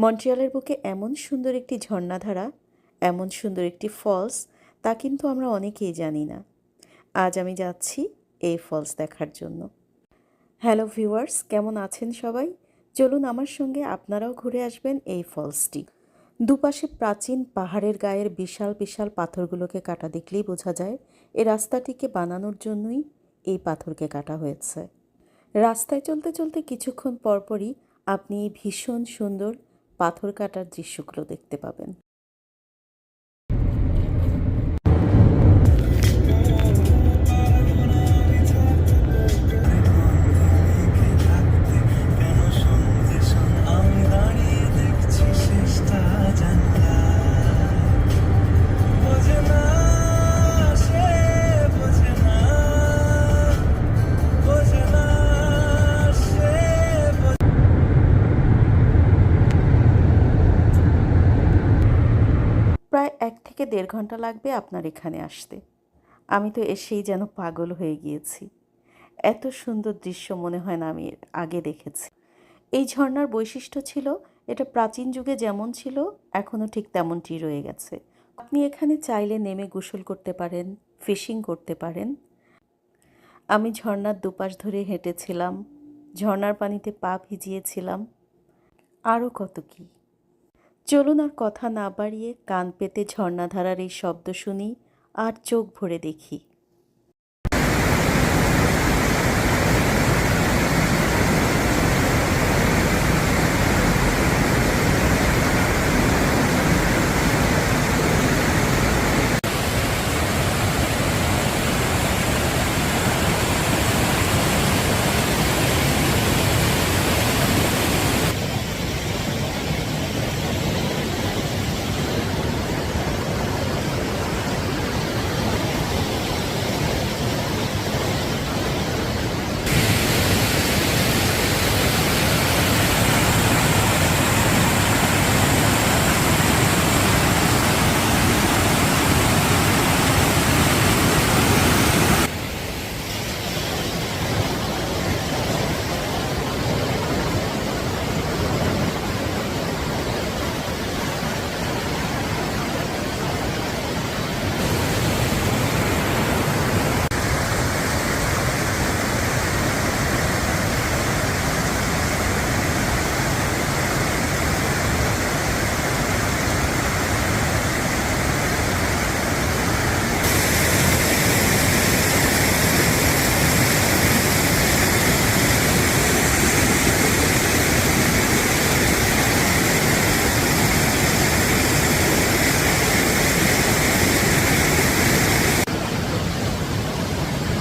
মন্ট্রিয়ালের বুকে এমন সুন্দর একটি ঝর্ণাধারা, এমন সুন্দর একটি ফলস, তা কিন্তু আমরা অনেকেই জানি না। আজ আমি যাচ্ছি এই ফলস দেখার জন্য। হ্যালো ভিউয়ার্স, কেমন আছেন সবাই? চলুন আমার সঙ্গে আপনারাও ঘুরে আসবেন এই ফলসটি। দুপাশে প্রাচীন পাহাড়ের গায়ের বিশাল বিশাল পাথরগুলোকে কাটা দেখলেই বোঝা যায় এই রাস্তাটিকে বানানোর জন্যই এই পাথরকে কাটা হয়েছে। রাস্তায় চলতে চলতে কিছুক্ষণ পরপরই আপনি এই ভীষণ সুন্দর পাথর কাটার দৃশ্যগুলো দেখতে পাবেন। প্রায় 1 থেকে 1.5 ঘন্টা লাগবে আপনার এখানে আসতে। আমি তো এসেই যেন পাগল হয়ে গিয়েছি। এত সুন্দর দৃশ্য মনে হয় না আমি আগে দেখেছি। এই ঝর্ণার বৈশিষ্ট্য ছিল এটা প্রাচীন যুগে যেমন ছিল এখনও ঠিক তেমনটি রয়ে গেছে। আপনি এখানে চাইলে নেমে গোসল করতে পারেন, ফিশিং করতে পারেন। আমি ঝর্ণার দুপাশ ধরে হেঁটেছিলাম, ঝর্ণার পানিতে পা ভিজিয়েছিলাম, আরও কত কী। চলুন আর কথা না বাড়িয়ে কান পেতে ঝর্ণাধারার এই শব্দ শুনি আর চোখ ভরে দেখি।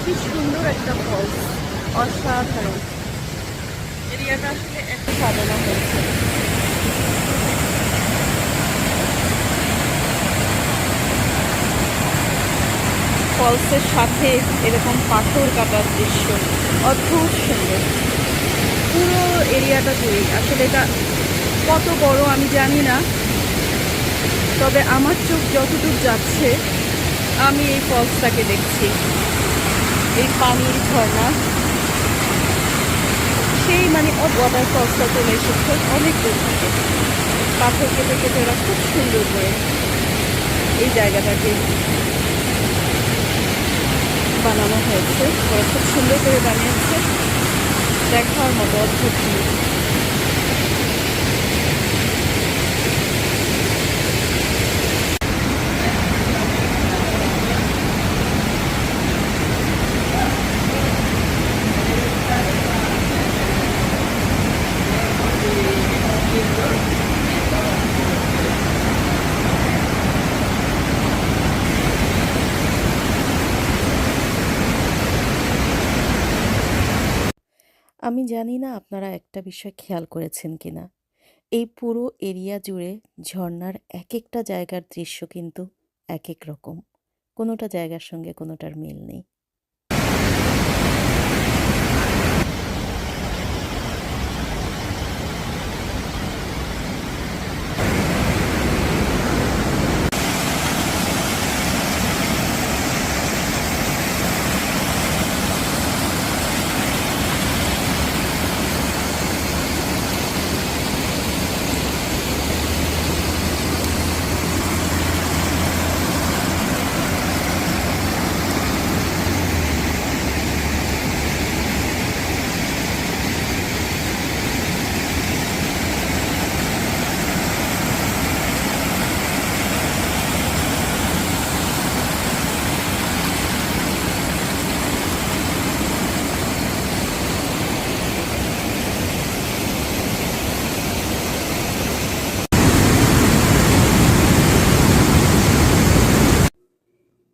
কি সুন্দর একটা ফলস, অসাধারণ। এরিয়াটা আসলে এত সাজানো হয়েছে। ফলসের সাথে এরকম পাথর কাটার দৃশ্য অদ্ভুত সুন্দর। পুরো এরিয়াটা জুড়ে আসলে এটা কত বড় আমি জানি না, তবে আমার চোখ যতদূর যাচ্ছে আমি এই ফলসটাকে দেখছি। এই পানির ঝর্ণা, সেই ওয়াটার ফলসটা চলে এসেছে অনেক দূর থেকে। পাথর কেটে কেটে ওরা খুব সুন্দর করে এই জায়গাটাকে বানানো হয়েছে। ওরা খুব সুন্দর করে বানিয়েছে, দেখার মতো অদ্ভুত জিনিস। আমি জানি না আপনারা একটা বিষয় খেয়াল করেছেন কিনা, এই পুরো এরিয়া জুড়ে ঝর্ণার এক একটা জায়গার দৃশ্য কিন্তু এক এক রকম। কোনোটা জায়গার সঙ্গে কোনোটার মিল নেই।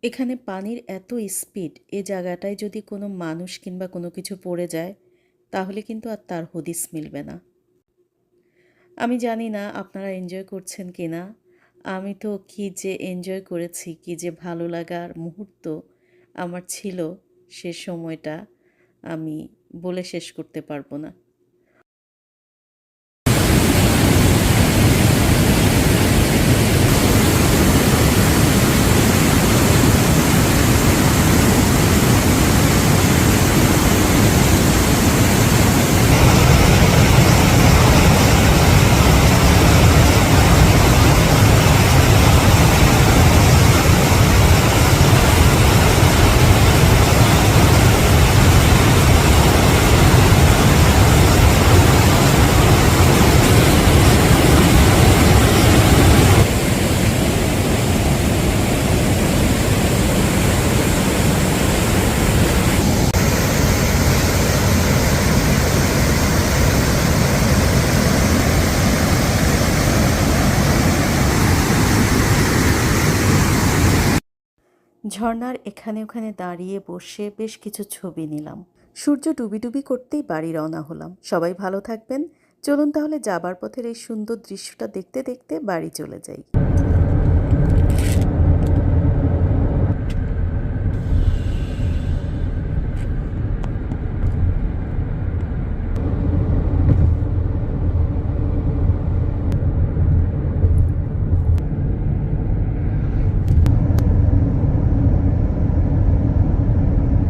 এখানে পানির এত স্পিড, এ জায়গাটায় যদি কোনো মানুষ কিংবা কোনো কিছু পড়ে যায় তাহলে কিন্তু আর তার হদিস মিলবে না। আমি জানি না আপনারা এনজয় করছেন কিনা। আমি তো কি যে এনজয় করেছি, কি যে ভালো লাগার মুহূর্ত আমার ছিল সে সময়টা আমি বলে শেষ করতে পারবো না। ঝর্ণার এখানে ওখানে দাঁড়িয়ে বসে বেশ কিছু ছবি নিলাম। সূর্য ডুবি ডুবি করতেই বাড়ি রওনা হলাম। সবাই ভালো থাকবেন। চলুন তাহলে যাবার পথের এই সুন্দর দৃশ্যটা দেখতে দেখতে বাড়ি চলে যাই।